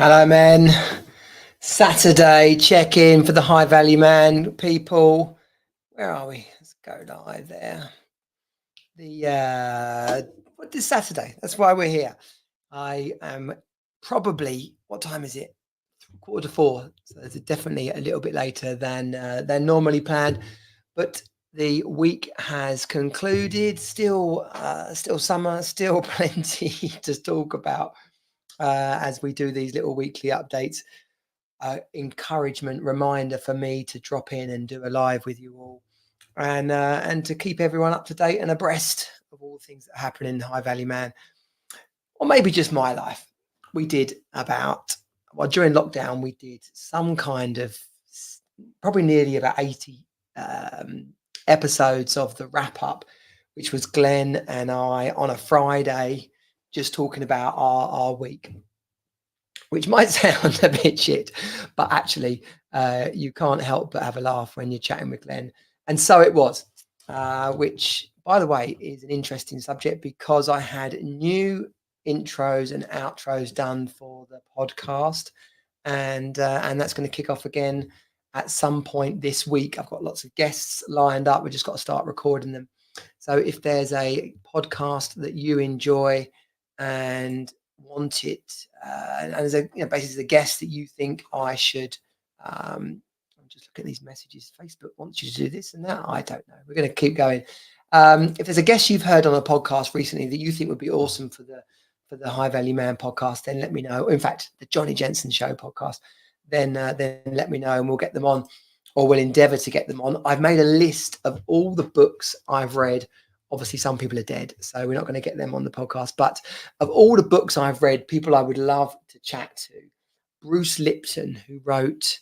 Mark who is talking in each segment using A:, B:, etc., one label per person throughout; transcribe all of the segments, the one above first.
A: Hello, men. Saturday check in for the High Value Man people. Where are we? Let's go live there. What is Saturday? That's why we're here. I am probably, what time is it? 3:45. So it's definitely a little bit later than normally planned. But the week has concluded. Still summer. Still plenty to talk about as we do these little weekly updates. Encouragement reminder for me to drop in and do a live with you all, and to keep everyone up to date and abreast of all the things that happen in High Value Man, or maybe just my life. We did during lockdown we did some kind of probably nearly about 80 episodes of the wrap up, which was Glenn and I on a Friday, just talking about our week, which might sound a bit shit, but actually you can't help but have a laugh when you're chatting with Glenn. And so it was, which, by the way, is an interesting subject because I had new intros and outros done for the podcast, and that's going to kick off again at some point this week. I've got lots of guests lined up. We just got to start recording them. So if there's a podcast that you enjoy and want it, and as a basically the guest that you think I should, I'm just looking at these messages. Facebook wants you to do this and that. I don't know. We're going to keep going. If there's a guest you've heard on a podcast recently that you think would be awesome for the High Value Man podcast, then let me know. In fact, the Johnny Jensen Show podcast, then let me know and we'll get them on, or we'll endeavour to get them on. I've made a list of all the books I've read. Obviously, some people are dead, so we're not going to get them on the podcast. But of all the books I've read, people I would love to chat to, Bruce Lipton, who wrote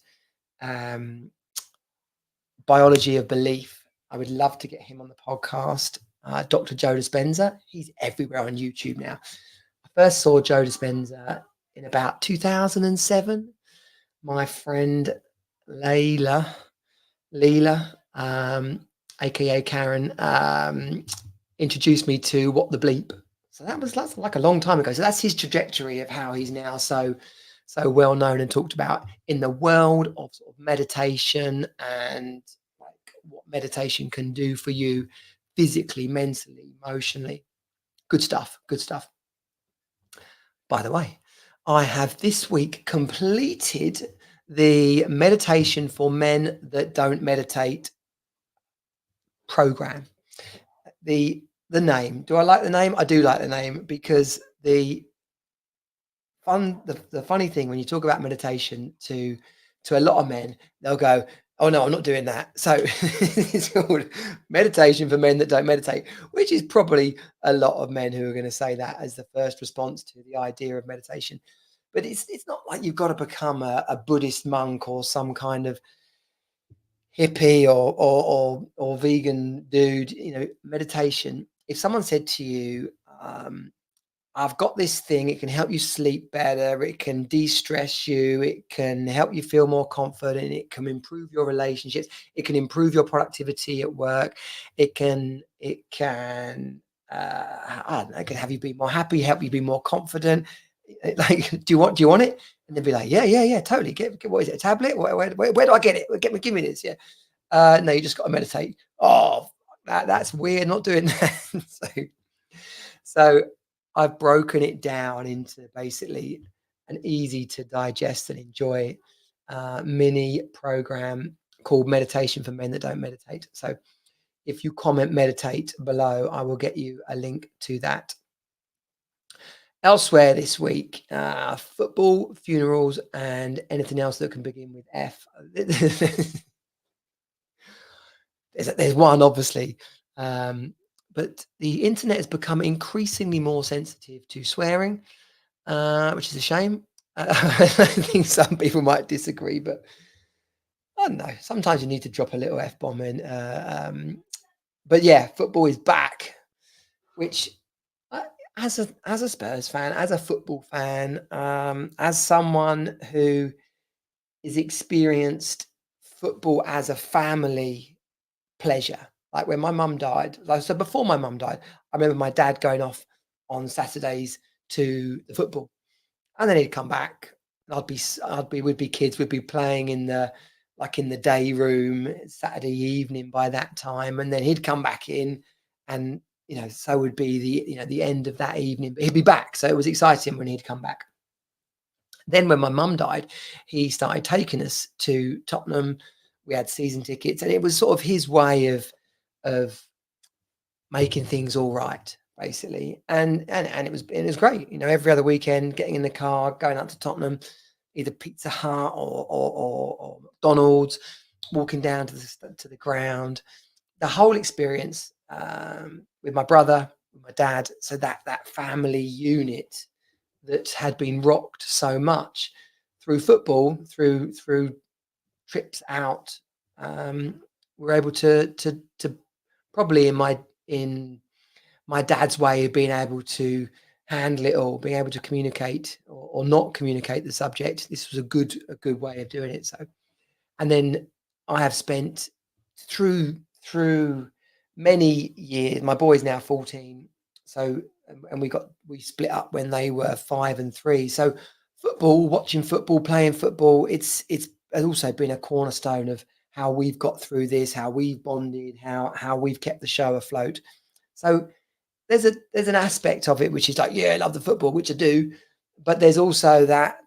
A: Biology of Belief. I would love to get him on the podcast. Dr. Joe Dispenza, he's everywhere on YouTube now. I first saw Joe Dispenza in about 2007. My friend Leela, aka Karen, introduced me to What the Bleep. So that's like a long time ago. So that's his trajectory of how he's now so well known and talked about in the world of sort of meditation and like what meditation can do for you physically, mentally, emotionally. Good stuff. By the way, I have this week completed the Meditation for Men That Don't Meditate program. The name. Do I like the name? I do like the name because the funny thing when you talk about meditation to a lot of men, they'll go, "Oh no, I'm not doing that." So it's called Meditation for Men That Don't Meditate, which is probably a lot of men who are going to say that as the first response to the idea of meditation. But it's not like you've got to become a Buddhist monk or some kind of hippie or vegan dude. Meditation. If someone said to you, I've got this thing, it can help you sleep better, it can de-stress you, it can help you feel more confident, it can improve your relationships, it can improve your productivity at work, it can I don't know, it can have you be more happy, help you be more confident. Like, do you want it? And they'd be like, yeah, totally. Get what is it, a tablet? Where do I get it? Give me this. Yeah. No, you just got to meditate. Oh, that's weird. Not doing that. So I've broken it down into basically an easy to digest and enjoy mini program called Meditation for Men That Don't Meditate. So if you comment meditate below, I will get you a link to that. Elsewhere this week, football, funerals, and anything else that can begin with F. There's one, obviously. But the internet has become increasingly more sensitive to swearing, which is a shame. I think some people might disagree, but I don't know. Sometimes you need to drop a little F-bomb in. But yeah, football is back, which as a Spurs fan, as a football fan, as someone who is experienced football as a family pleasure. Like when my mum died, so before my mum died, I remember my dad going off on Saturdays to the football, and then he'd come back we'd be kids, we'd be playing in the day room Saturday evening by that time, and then he'd come back in, and so would be the end of that evening, but he'd be back. So it was exciting when he'd come back. Then when my mum died, he started taking us to Tottenham. We had season tickets, and it was sort of his way of making things all right, basically. And it was great. Every other weekend, getting in the car, going up to Tottenham, either Pizza Hut or McDonald's, walking down to the ground. The whole experience with my brother, with my dad, so that family unit that had been rocked so much through football, through trips out, we're able to probably in my dad's way of being able to handle it all, being able to communicate or not communicate the subject. This was a good way of doing it. So, and then I have spent through many years. My boy's now 14, so and we split up when they were 5 and 3. So watching football, playing football, it's also been a cornerstone of how we've got through this, how we've bonded, how we've kept the show afloat. So there's an aspect of it which is like, yeah, I love the football, which I do, but there's also that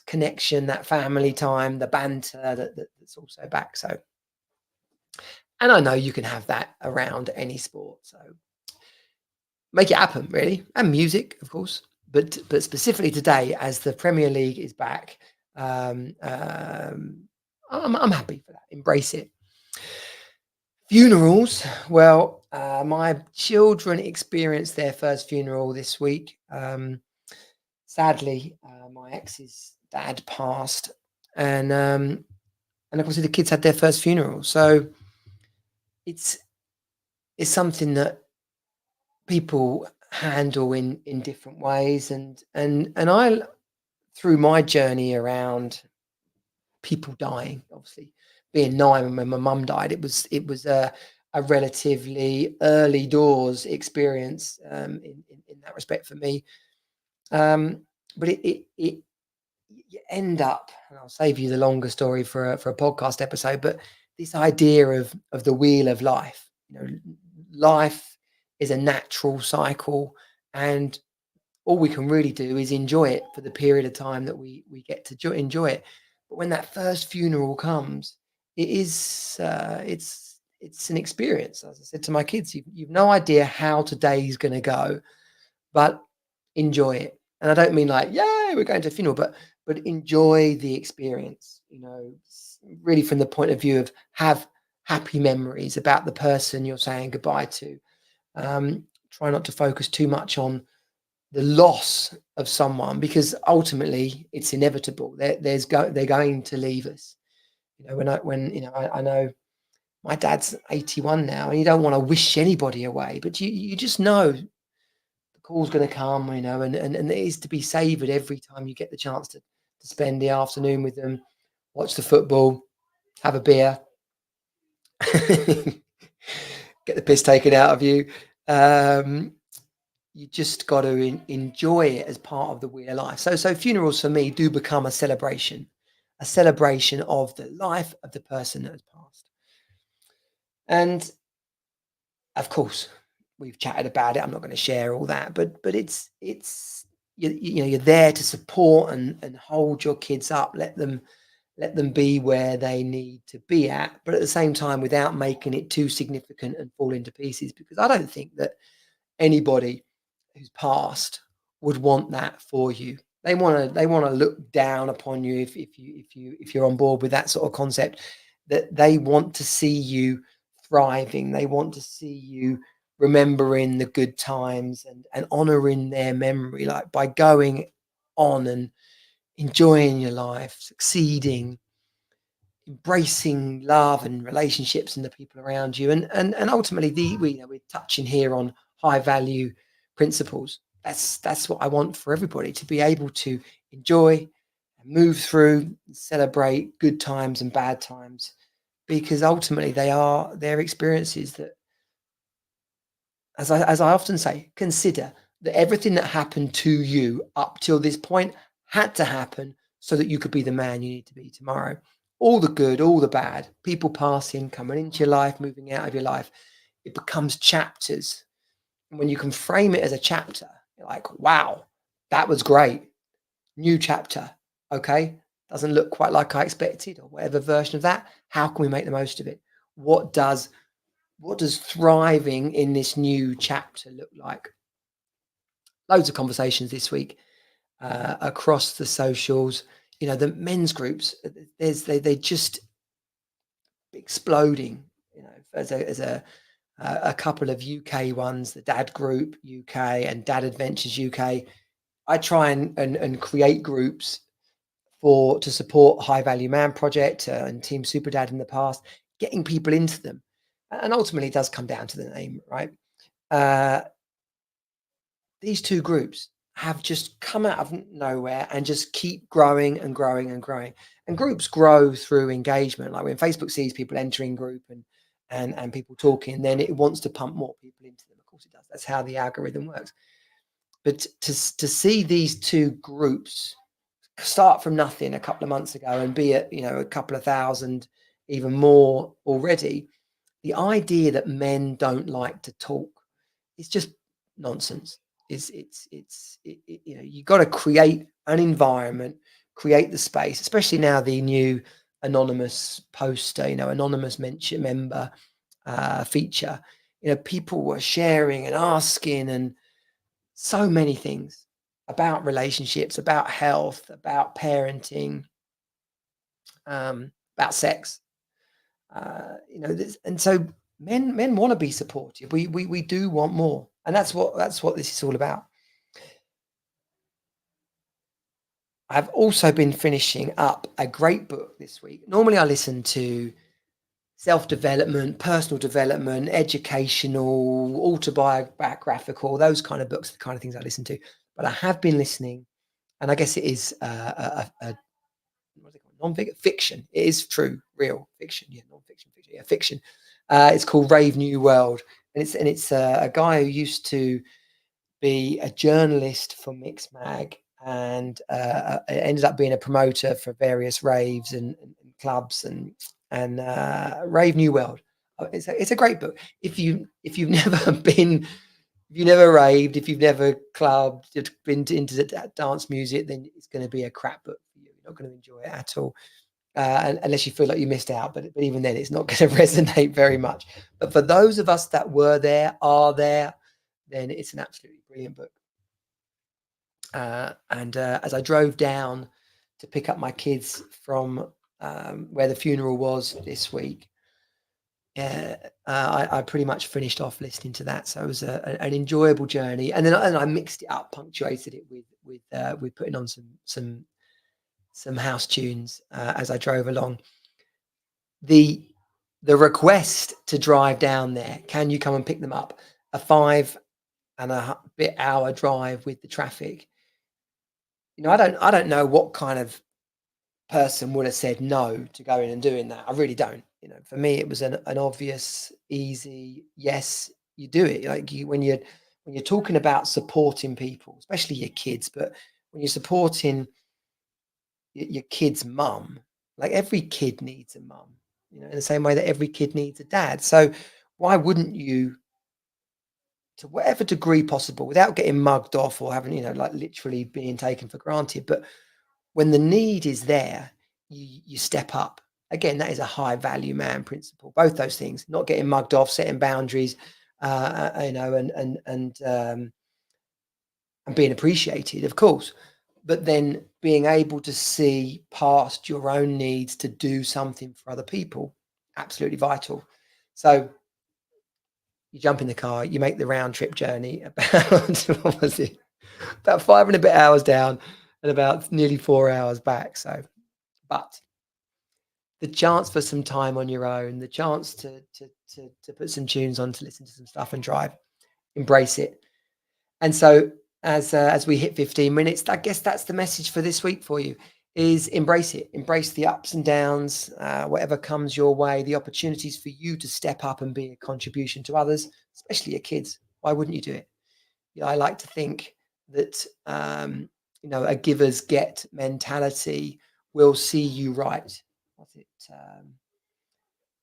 A: connection, that family time, the banter that's also back. So, and I know you can have that around any sport. So make it happen, really, and music, of course. But specifically today, as the Premier League is back, I'm happy for that. Embrace it. Funerals. Well, my children experienced their first funeral this week. Sadly, my ex's dad passed, and obviously the kids had their first funeral. So it's something that people handle in different ways, and I, through my journey around people dying, obviously being 9 when my mum died, it was a relatively early doors experience in that respect for me. But it you end up, and I'll save you the longer story for a podcast episode, but this idea of the wheel of life. Life is a natural cycle, and all we can really do is enjoy it for the period of time that we get to enjoy it. But when that first funeral comes, it is it's an experience. As I said to my kids, you've no idea how today's going to go, but enjoy it. And I don't mean like, yeah, we're going to a funeral, but enjoy the experience. Really from the point of view of have happy memories about the person you're saying goodbye to. Try not to focus too much on the loss of someone, because ultimately it's inevitable. They're going to leave us. I know my dad's 81 now, and you don't want to wish anybody away, but you just know the call's going to come, and it is to be savoured every time you get the chance to spend the afternoon with them, watch the football, have a beer, get the piss taken out of you. You just got to enjoy it as part of the wheel of life. So funerals for me do become a celebration of the life of the person that has passed. And of course, we've chatted about it. I'm not going to share all that, but it's you're there to support and hold your kids up, let them be where they need to be at, but at the same time, without making it too significant and fall into pieces, because I don't think that anybody who's passed would want that for you. They want to look down upon you if you're on board with that sort of concept, that they want to see you thriving. They want to see you remembering the good times and honoring their memory, like by going on and enjoying your life, succeeding, embracing love and relationships and the people around you. And ultimately we're touching here on high value principles. That's what I want for everybody, to be able to enjoy and move through, celebrate good times and bad times, because ultimately they're experiences that, as I often say, consider that everything that happened to you up till this point had to happen so that you could be the man you need to be tomorrow. All the good, all the bad, people passing, coming into your life, moving out of your life, it becomes chapters. And when you can frame it as a chapter, you're like, wow, that was great. New chapter. Okay. Doesn't look quite like I expected, or whatever version of that. How can we make the most of it? What does thriving in this new chapter look like? Loads of conversations this week across the socials. The men's groups, they just exploding. As a couple of UK ones, the Dad Group UK and Dad Adventures UK. I try and create groups to support High Value Man Project and Team Super Dad in the past, getting people into them. And ultimately it does come down to the name, right? These two groups have just come out of nowhere and just keep growing and growing and growing. And groups grow through engagement. Like when Facebook sees people entering group and people talking, then it wants to pump more people into them. Of course it does. That's how the algorithm works. But to see these two groups start from nothing a couple of months ago and be at a couple of thousand, even more already, the idea that men don't like to talk is just nonsense. You got to create an environment, create the space, especially now the new anonymous poster, anonymous member feature. People were sharing and asking and so many things about relationships, about health, about parenting, about sex. And so men want to be supportive. We do want more, and that's what this is all about. I've also been finishing up a great book this week. Normally I listen to self-development, personal development, educational, autobiographical, those kind of books, the kind of things I listen to. But I have been listening, and I guess it is non-fiction. Fiction. It is true, real fiction. Yeah, non-fiction, fiction. Yeah, fiction. It's called Rave New World, and it's a guy who used to be a journalist for Mixmag, and ended up being a promoter for various raves and clubs and Rave New World. It's a great book. If you've never been, if you've never raved, if you've never clubbed, been into dance music, then it's going to be a crap book for you. You're not going to enjoy it at all. Unless you feel like you missed out, but even then it's not going to resonate very much. But for those of us that were there, are there, then it's an absolutely brilliant book. And as I drove down to pick up my kids from where the funeral was this week, I pretty much finished off listening to that. So it was an enjoyable journey, and then I mixed it up, punctuated it with putting on some house tunes as I drove along. The request to drive down there, can you come and pick them up? A 5 and a bit hour drive with the traffic. I don't know what kind of person would have said no to going and doing that. I really don't. For me, it was an obvious, easy yes. You do it. Like when you're talking about supporting people, especially your kids, but when you're supporting your kid's mum, like every kid needs a mum, in the same way that every kid needs a dad. So why wouldn't you, to whatever degree possible, without getting mugged off or having, like literally being taken for granted, but when the need is there, you step up. Again, that is a high value man principle. Both those things, not getting mugged off, setting boundaries, and being appreciated, of course, but then being able to see past your own needs to do something for other people, absolutely vital. So you jump in the car, you make the round trip journey about what was it? About 5 and a bit hours down and about nearly 4 hours back. So, but the chance for some time on your own, the chance to put some tunes on, to listen to some stuff and drive, embrace it. And so as we hit 15 minutes, I guess that's the message for this week for you, is embrace it. Embrace the ups and downs, whatever comes your way, the opportunities for you to step up and be a contribution to others, especially your kids. Why wouldn't you do it? I like to think that you know, a givers get mentality will see you right. What's it? I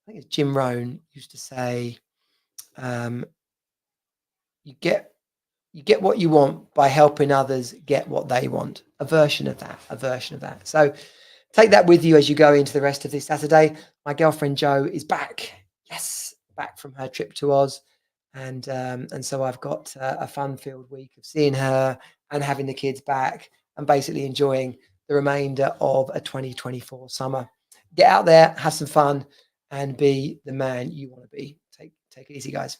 A: think it's Jim Rohn used to say, um, you get what you want by helping others get what they want. A version of that. A version of that. So take that with you as you go into the rest of this Saturday. My girlfriend Jo is back. Yes, back from her trip to Oz. And so I've got a fun-filled week of seeing her and having the kids back and basically enjoying the remainder of a 2024 summer. Get out there, have some fun, and be the man you want to be. Take it easy, guys.